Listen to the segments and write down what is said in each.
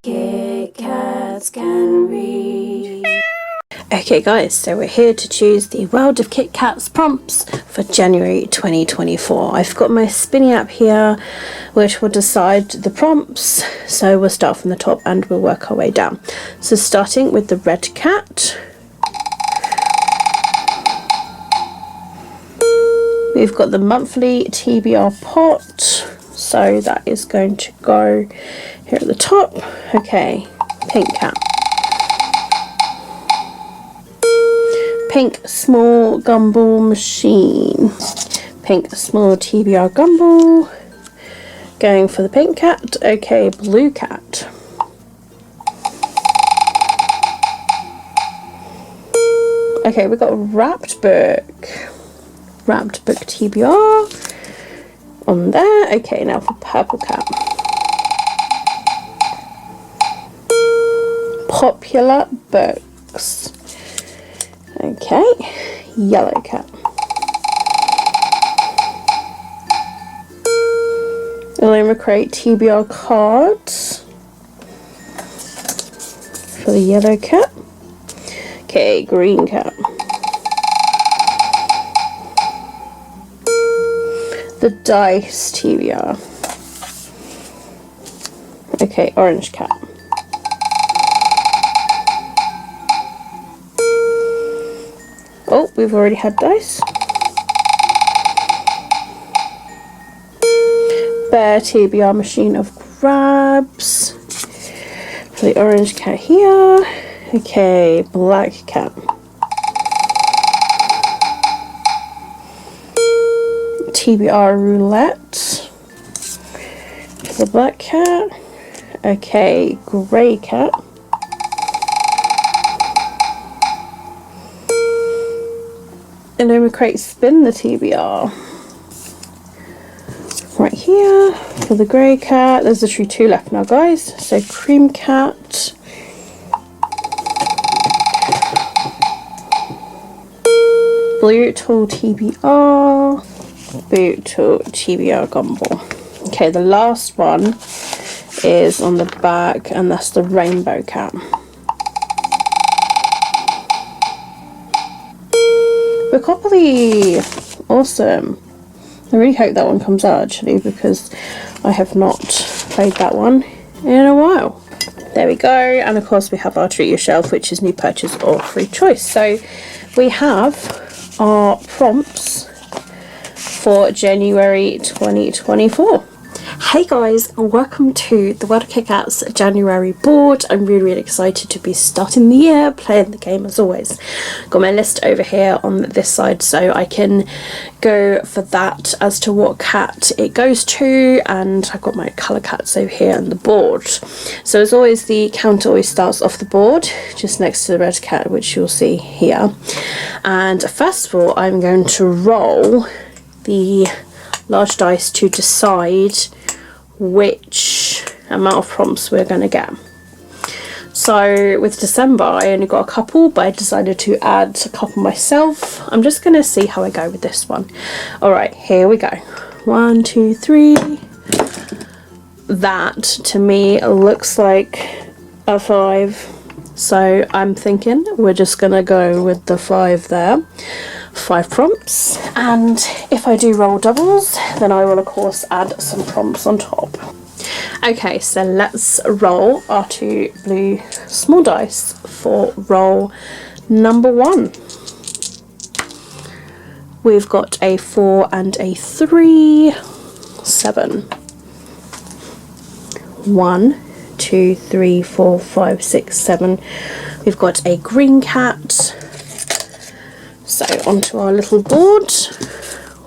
Kitkats can read. Okay guys, so we're here to choose the World of Kitkats prompts for January 2024. I've got my spinny app here which will decide the prompts. So we'll start from the top and we'll work our way down. So starting with the red cat. We've got the monthly TBR pot. So that is going to go here at the top. Okay, pink cat. Pink small gumball machine. Pink small TBR gumball. Going for the pink cat. Okay, blue cat. Okay, we've got a wrapped book. Wrapped book TBR. On there. Okay, now for purple cat. Popular books. Okay, yellow cat. Eloma Crate TBR cards for the yellow cat. Okay, green cat. The dice TBR. Okay, orange cat. Oh, we've already had dice. Bear TBR machine of grabs. For the orange cat here. Okay, black cat. TBR roulette. For the black cat. Okay, grey cat. Eloma Crate spin the TBR. Right here for the grey cat. There's literally two left now, guys. So cream cat. Blue tool TBR. Blue tool TBR gumball. Okay, the last one is on the back, and that's the rainbow cat. Recopoly! Awesome. I really hope that one comes out actually, because I have not played that one in a while. There we go, and of course we have our Treat Your Shelf, which is new purchase or free choice. So we have our prompts for January 2024. Hey guys, and welcome to the World of Kitkats January board. I'm really excited to be starting the year playing the game as always. Got my list over here on this side so I can go for that as to what cat it goes to, and I've got my colour cats over here on the board. So as always, the counter always starts off the board just next to the red cat, which you'll see here. And first of all, I'm going to roll the large dice to decide which amount of prompts we're going to get. So with December I only got a couple, but I decided to add a couple myself. I'm just going to see how I go with this one. Alright, here we go. 1, 2, 3. That to me looks like a 5. So I'm thinking we're just going to go with the 5 there. 5 prompts, and if I do roll doubles then I will of course add some prompts on top. Okay, so let's roll our 2 blue small dice for roll number 1. We've got a 4 and a 3. 7. 1, 2, 3, 4, 5, 6, 7. We've got a green cat. So onto our little board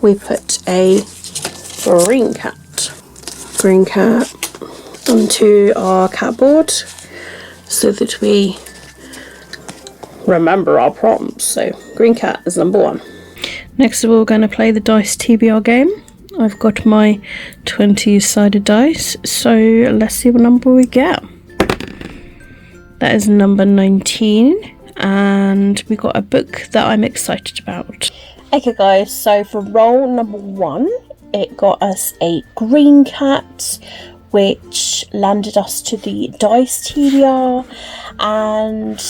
we put a green cat. Green cat onto our cat board so that we remember our prompts. So green cat is number 1. Next of all, we're going to play the dice TBR game. I've got my 20-sided dice, so let's see what number we get. That is number 19. And we got a book that I'm excited about. Okay guys, so for roll number 1 it got us a green cat which landed us to the Dice TBR, and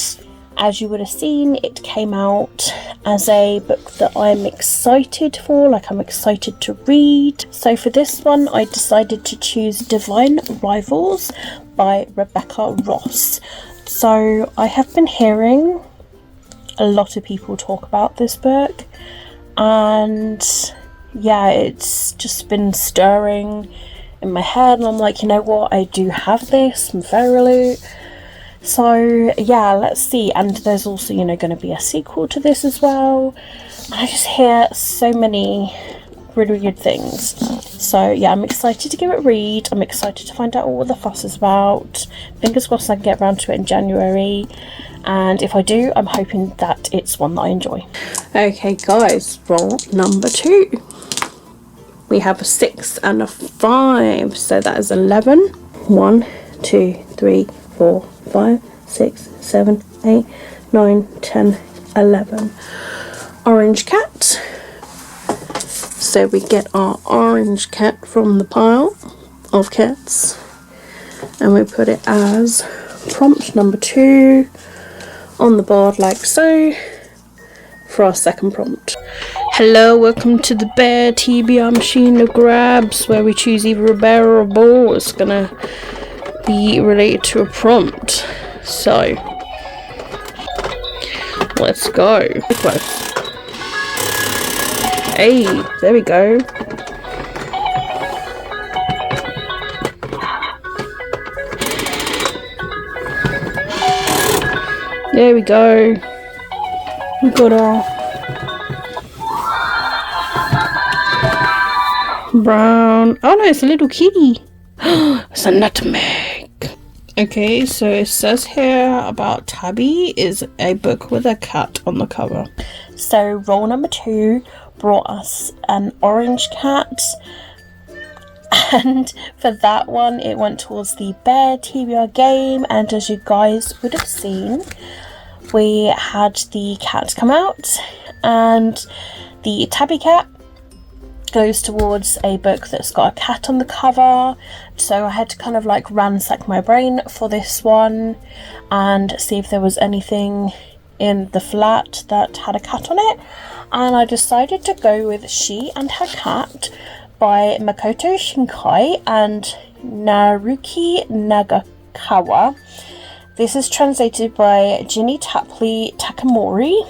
as you would have seen, it came out as a book that I'm excited for, like I'm excited to read. So for this one, I decided to choose Divine Rivals by Rebecca Ross. So I have been hearing a lot of people talk about this book, and yeah, it's just been stirring in my head, and I'm like, you know what, I do have this from Fairyloot. So yeah, let's see. And there's also, you know, going to be a sequel to this as well. I just hear so many really good things. So yeah, I'm excited to give it a read. I'm excited to find out what the fuss is about. Fingers crossed I can get around to it in January. And if I do, I'm hoping that it's one that I enjoy. Okay guys, roll number 2. We have a 6 and a 5. So that is 11. 1, 2, 3, 4, 5, 6, 7, 8, 9, 10, 11. Orange cat. So we get our orange cat from the pile of cats, and we put it as prompt number 2 on the board like so for our second prompt. Hello, welcome to the Bear TBR machine of grabs, where we choose either a bear or a ball. It's gonna be related to a prompt, so let's go. Close. Hey, there we go. There we go. We got our brown. Oh no, it's a little kitty. It's a nutmeg. Okay, so it says here about Tabby is a book with a cat on the cover. So roll number 2 brought us an orange cat, and for that one it went towards the Bear TBR game, and as you guys would have seen, we had the cat come out, and the Tabby cat goes towards a book that's got a cat on the cover. So I had to kind of like ransack my brain for this one and see if there was anything in the flat that had a cat on it, and I decided to go with She and Her Cat by Makoto Shinkai and Naruki Nagakawa. This is translated by Ginny Tapley Takamori,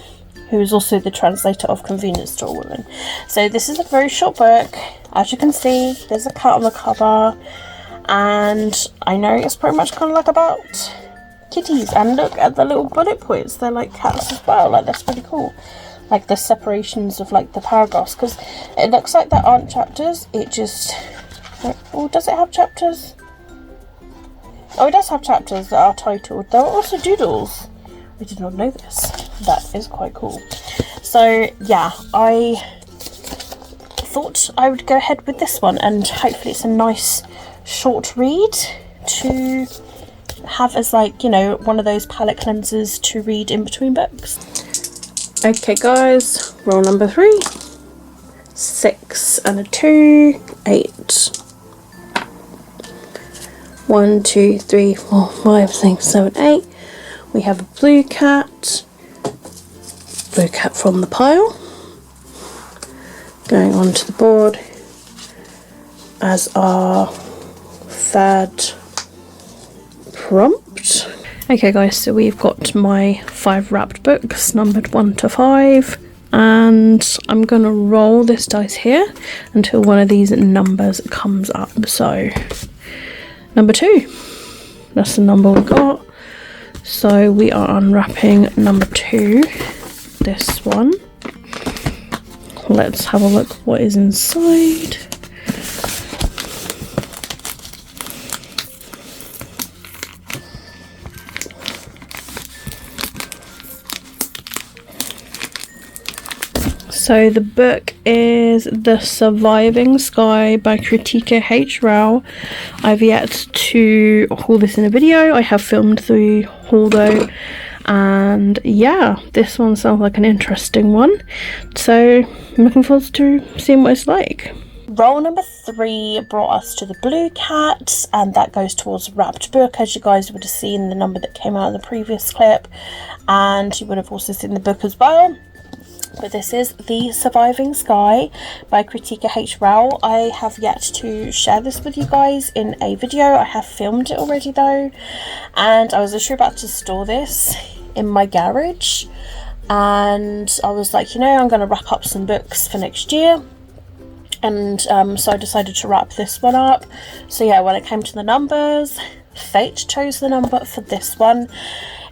who is also the translator of Convenience Store Woman. So this is a very short book. As you can see, there's a cat on the cover, and I know it's pretty much kind of like about kitties, and look at the little bullet points, they're like cats as well. Like, that's pretty cool, like the separations of like the paragraphs, because it looks like there aren't chapters. It just, oh, does it have chapters? Oh, it does have chapters that are titled. There are also doodles. I did not know this. That is quite cool. So yeah, I thought I would go ahead with this one, and hopefully it's a nice short read to have as, like, you know, one of those palette cleansers to read in between books. Okay guys, roll number 3. 6 and a 2, 8. 1, 2, 3, 4, 5, 6, 7, 8. We have a blue cat from the pile, going onto the board as our third prompt. Okay guys, so we've got my 5 wrapped books numbered 1 to 5, and I'm gonna roll this dice here until one of these numbers comes up. So number 2, that's the number we got. So we are unwrapping number 2, this one. Let's have a look what is inside. So the book is The Surviving Sky by Kritika H. Rao. I've yet to haul this in a video. I have filmed the haul though, and yeah, this one sounds like an interesting one. So I'm looking forward to seeing what it's like. Roll number 3 brought us to the blue cat, and that goes towards wrapped book, as you guys would have seen the number that came out in the previous clip, and you would have also seen the book as well. But this is The Surviving Sky by Kritika H. Rao. I have yet to share this with you guys in a video. I have filmed it already though, and I was literally about to store this in my garage, and I was like, you know, I'm going to wrap up some books for next year. And so I decided to wrap this one up. So yeah, when it came to the numbers, fate chose the number for this one.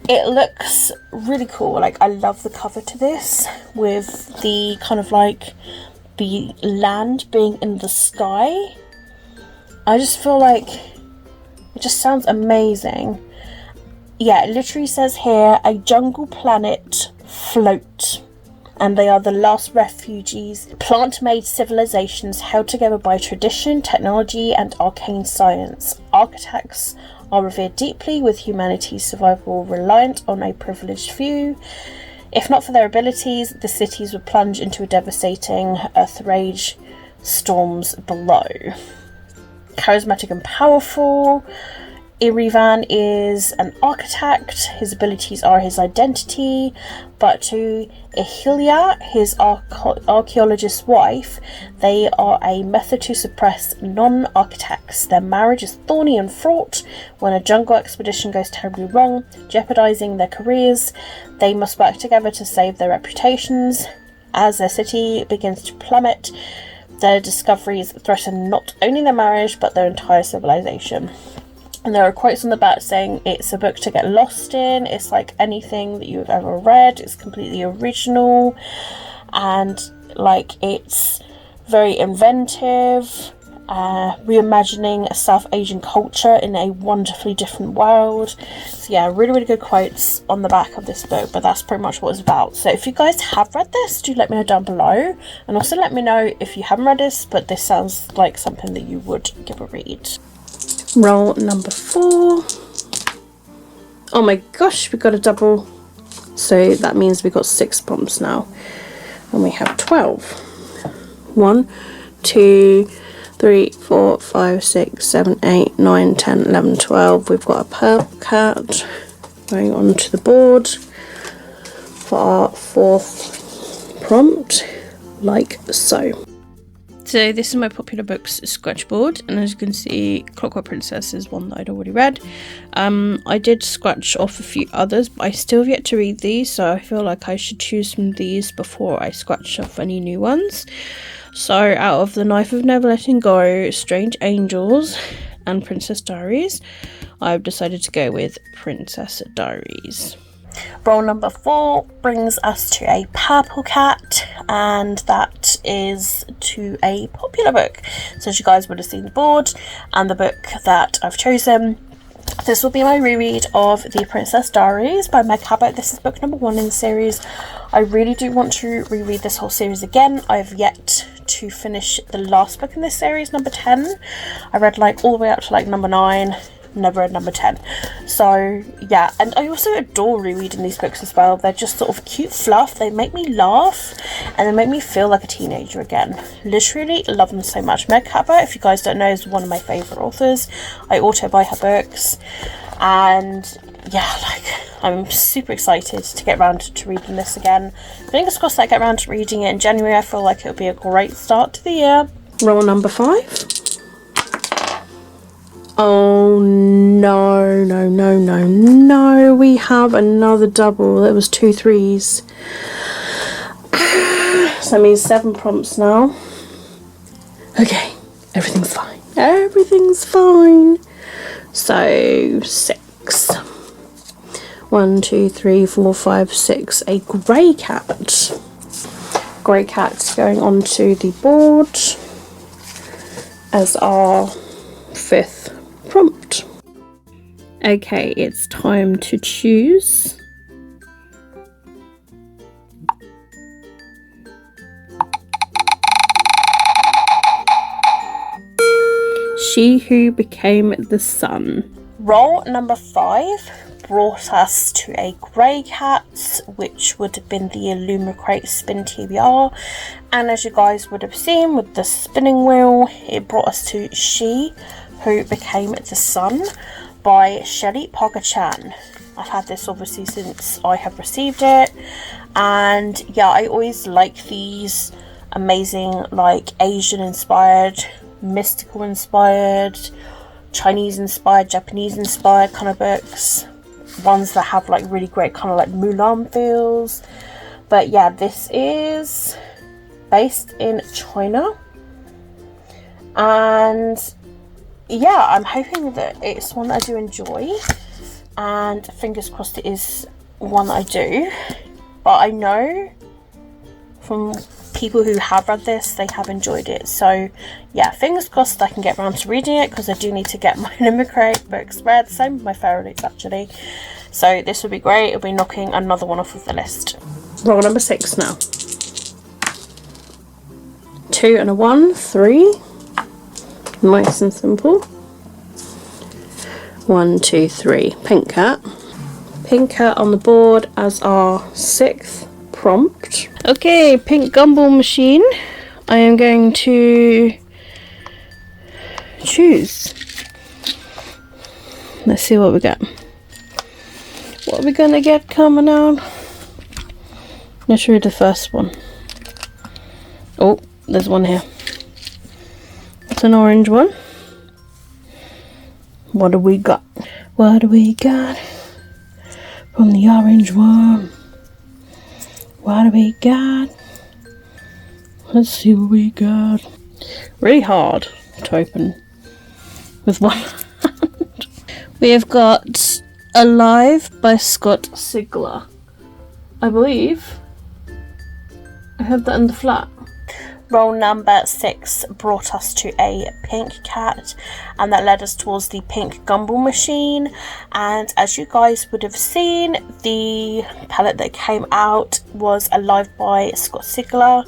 It looks really cool. Like, I love the cover to this, with the kind of like the land being in the sky. I just feel like it just sounds amazing. Yeah, it literally says here, a jungle planet float. And they are the last refugees, plant-made civilizations held together by tradition, technology, and arcane science. Architects are revered deeply, with humanity's survival reliant on a privileged few. If not for their abilities, the cities would plunge into a devastating earth rage storms below. Charismatic and powerful, Irivan is an architect. His abilities are his identity, but to Ehilia, his archaeologist's wife, they are a method to suppress non-architects. Their marriage is thorny and fraught. When a jungle expedition goes terribly wrong, jeopardizing their careers, they must work together to save their reputations. As their city begins to plummet, their discoveries threaten not only their marriage, but their entire civilization. And there are quotes on the back saying it's a book to get lost in. It's like anything that you've ever read. It's completely original, and like, it's very inventive, reimagining a South Asian culture in a wonderfully different world. So yeah, really, really good quotes on the back of this book, but that's pretty much what it's about. So if you guys have read this, do let me know down below, and also let me know if you haven't read this, but this sounds like something that you would give a read. Roll number 4. Oh my gosh, we got a double, so that means we got 6 prompts now, and we have 12. 1, 2, 3, 4, 5, 6, 7, 8, 9, 10, 11, 12. We've got a purple cat going onto the board for our 4th prompt, like so. So this is my popular books scratch board, and as you can see, Clockwork Princess is one that I'd already read. I did scratch off a few others, but I still have yet to read these, so I feel like I should choose from these before I scratch off any new ones. So out of The Knife of Never Letting Go, Strange Angels, and Princess Diaries, I've decided to go with Princess Diaries. Roll number 4 brings us to a purple cat, and that is to a popular book. So as you guys would have seen the board and the book that I've chosen, this will be my reread of The Princess Diaries by Meg Cabot. This is book number 1 in the series. I really do want to reread this whole series again. I've yet to finish the last book in this series, number 10. I read like all the way up to like number 9. Never read number 10. So yeah, and I also adore rereading these books as well. They're just sort of cute fluff. They make me laugh, and they make me feel like a teenager again. Literally love them so much. Meg Cabot, if you guys don't know, is one of my favourite authors. I auto buy her books, and yeah, like, I'm super excited to get around to reading this again. Fingers crossed that I get around to reading it in January. I feel like it'll be a great start to the year. Roll number 5. Oh no, no, no, no, no, we have another double. There was 2 3s. So that means 7 prompts now. Okay, everything's fine. Everything's fine. So 6. 1, 2, 3, 4, 5, 6. A grey cat. Grey cat going onto the board as our 5th prompt. Okay, it's time to choose. She Who Became the Sun. Roll number 5 brought us to a grey cat, which would have been the Illumicrate Spin TBR, and as you guys would have seen with the spinning wheel, it brought us to She Who Became the Sun by Shelley Parker-Chan. I've had this obviously since I have received it, and yeah, I always like these amazing like Asian inspired, mystical inspired, Chinese inspired, Japanese inspired kind of books, ones that have like really great kind of like Mulan feels. But yeah, this is based in China, and yeah, I'm hoping that it's one that I do enjoy, and fingers crossed it is one that I do. But I know from people who have read this, they have enjoyed it. So yeah, fingers crossed I can get around to reading it, because I do need to get my Illumicrate books read. Same with my favorites actually. So this would be great. It'll be knocking another one off of the list. Roll number 6 now. 2 and a 1, 3. Nice and simple. 1, 2, 3. Pink cat. Pink cat on the board as our 6th prompt. Okay, pink gumball machine. I am going to choose. Let's see what we get. What are we gonna get coming out? Let's read the first one. Oh, there's one here. It's an orange one. What do we got? What do we got from the orange one? What do we got? Let's see what we got. Really hard to open with one hand. We have got Alive by Scott Sigler. I believe I had that in the flat. Roll number 6 brought us to a pink cat, and that led us towards the pink gumball machine. And as you guys would have seen, the palette that came out was Alive by Scott Sigler.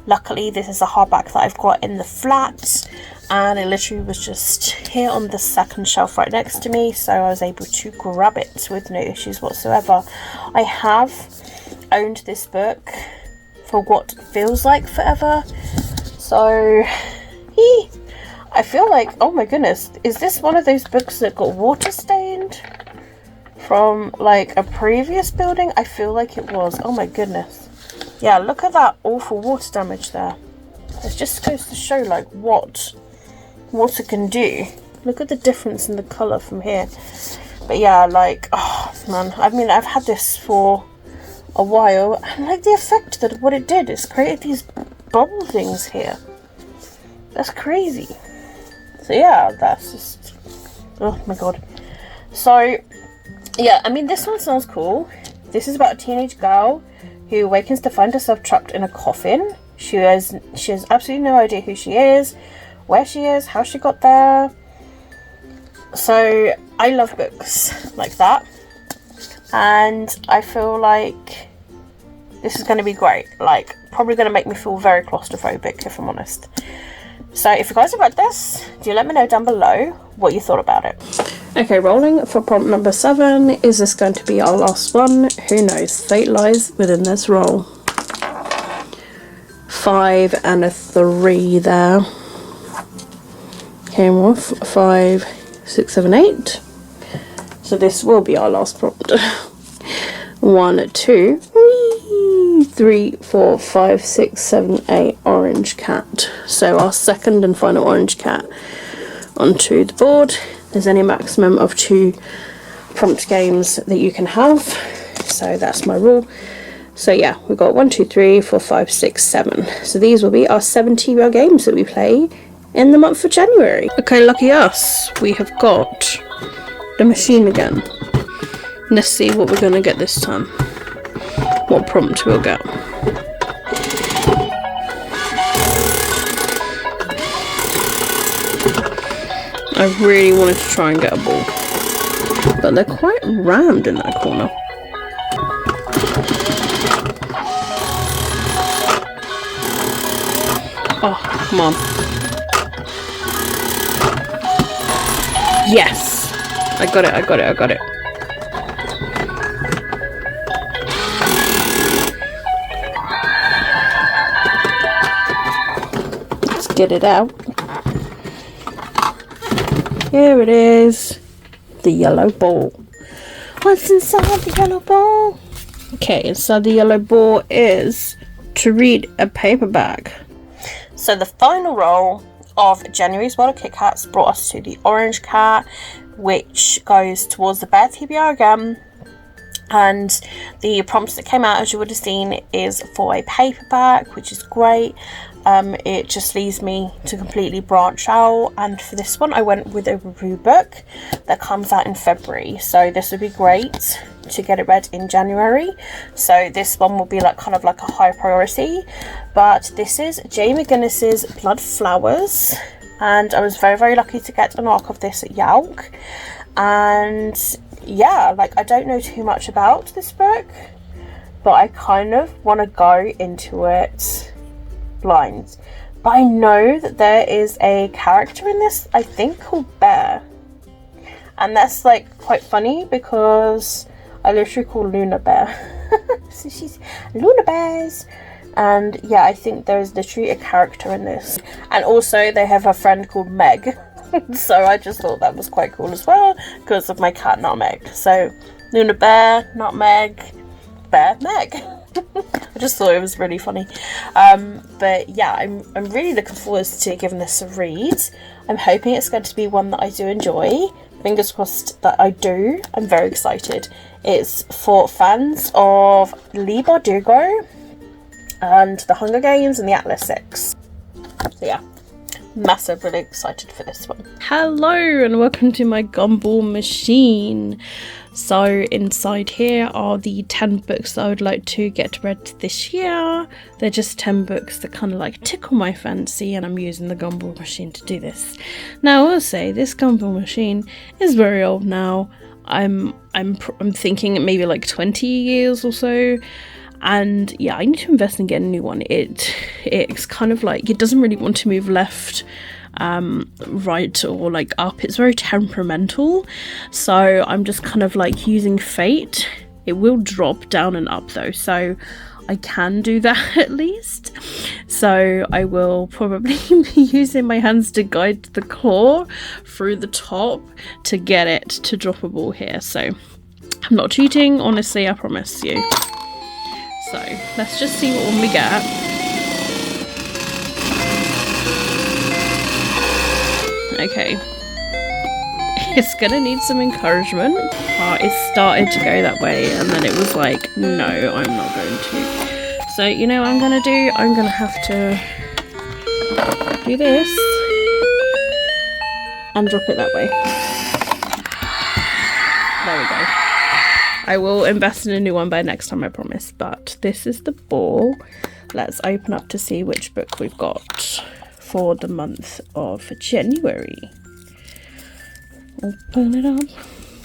Luckily this is a hardback that I've got in the flat, and it literally was just here on the second shelf right next to me, so I was able to grab it with no issues whatsoever. I have owned this book for what feels like forever, so I feel like, oh my goodness, is this one of those books that got water stained from like a previous building? I feel like it was. Oh my goodness, yeah, look at that awful water damage there. It just goes to show like what water can do. Look at the difference in the colour from here. But yeah, like, oh man, I mean, I've had this for a while, and like the effect that what it did is created these bubble things here. That's crazy. So yeah, that's just, oh my god. So yeah, I mean, this one sounds cool. This is about a teenage girl who awakens to find herself trapped in a coffin. She has absolutely no idea who she is, where she is, how she got there. So I love books like that, and I feel like this is going to be great. Like, probably going to make me feel very claustrophobic, if I'm honest. So if you guys have read this, do let me know down below what you thought about it. Okay, rolling for prompt number 7. Is this going to be our last one? Who knows? Fate lies within this roll. 5 and a 3 there. Came off 5, 6, 7, 8. So this will be our last prompt. 1, 2, 3, 4, 5, 6, 7, 8. Orange cat. So our second and final orange cat onto the board. There's only a maximum of 2 prompt games that you can have, so that's my rule. So yeah, we've got 1, 2, 3, 4, 5, 6, 7. So these will be our 7 TBR games that we play in the month of January. Okay, lucky us, we have got the machine again. Let's see what we're going to get this time. What prompt we'll get. I really wanted to try and get a ball, but they're quite rammed in that corner. Oh, come on. Yes! I got it. Let's get it out. Here it is. The yellow ball. What's inside the yellow ball? Okay, inside the yellow ball is to read a paperback. So the final roll of January's World of Kitkats brought us to the Orange Cat, which goes towards the Bear TBR again. And the prompts that came out, as you would have seen, is for a paperback, which is great. It just leaves me to completely branch out, and for this one I went with a review book that comes out in February, so this would be great to get it read in January. So this one will be like kind of like a high priority. But this is J. McGinnis's Blood Flowers, and I was very lucky to get an arc of this at Yalk. And yeah, like, I don't know too much about this book, but I kind of want to go into it blind. But I know that there is a character in this, I think, called Bear, and that's like quite funny because I literally call Luna Bear. So she's Luna Bears. And yeah, I think there's literally a character in this, and also they have a friend called Meg. So I just thought that was quite cool as well because of my cat Nutmeg. So Luna Bear, Nutmeg, Bear, Meg. I just thought it was really funny. But yeah, I'm really looking forward to giving this a read. I'm hoping it's going to be one that I do enjoy. Fingers crossed that I do. I'm very excited. It's for fans of Leigh Bardugo and the Hunger Games and the Atlas 6. So yeah, massively excited for this one. Hello and welcome to my Gumball machine. So inside here are the 10 books that I would like to get read this year. They're just 10 books that kind of like tickle my fancy, and I'm using the Gumball machine to do this. Now I will say this Gumball machine is very old now. I'm thinking maybe like 20 years or so. And yeah, I need to invest in getting a new one. It's kind of like, it doesn't really want to move left, right, or like up. It's very temperamental, so I'm just kind of like using fate. It will drop down and up though, so I can do that at least. So I will probably be using my hands to guide the claw through the top to get it to drop a ball here. So I'm not cheating, honestly, I promise you. So let's just see what one we get. Okay, it's gonna need some encouragement. It started to go that way, and then it was like, no, I'm not going to. So you know what I'm gonna do? I'm gonna have to do this and drop it that way. There we go. I will invest in a new one by next time, I promise. But this is the ball. Let's open up to see which book we've got for the month of January. Open it up.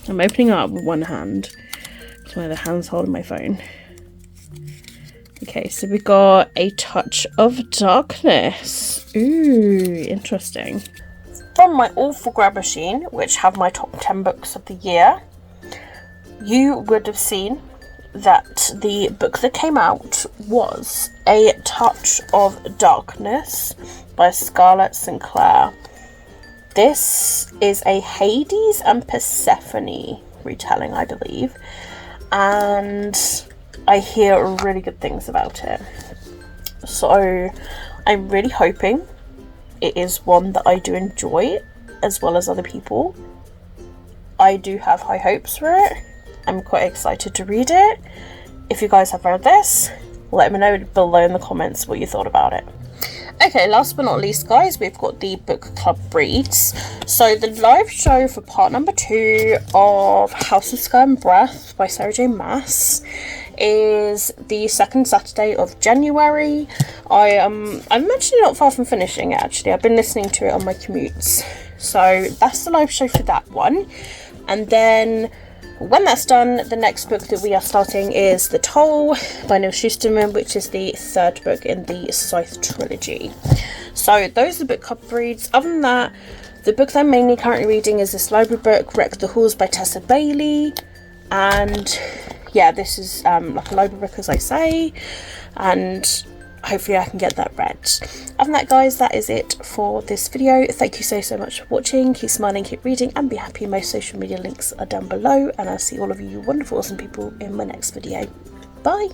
I'm opening it up with one hand. It's my other hand's holding my phone. Okay, so we got A Touch of Darkness. Ooh, interesting. From my Awful Grab machine, which have my top 10 books of the year, you would have seen that the book that came out was A Touch of Darkness by Scarlett Sinclair. This is a Hades and Persephone retelling, I believe, and I hear really good things about it. So I'm really hoping it is one that I do enjoy as well as other people. I do have high hopes for it. I'm quite excited to read it. If you guys have read this, let me know below in the comments what you thought about it. Okay, last but not least, guys, we've got the book club reads. So the live show for part number 2 of House of Sky and Breath by Sarah J. Maas is the second Saturday of January. I'm actually not far from finishing it, actually. I've been listening to it on my commutes. So that's the live show for that one. And then when that's done, the next book that we are starting is The Toll by Neil Shusterman, which is the 3rd book in the Scythe trilogy. So those are the book club reads. Other than that, The book that I'm mainly currently reading is this library book, Wreck the Halls by Tessa Bailey. And yeah, this is like a library book, as I say, and hopefully I can get that read. Other than that, guys, that is it for this video. Thank you so much for watching. Keep smiling, keep reading, and be happy. Most social media links are down below, and I'll see all of you wonderful awesome people in my next video. Bye.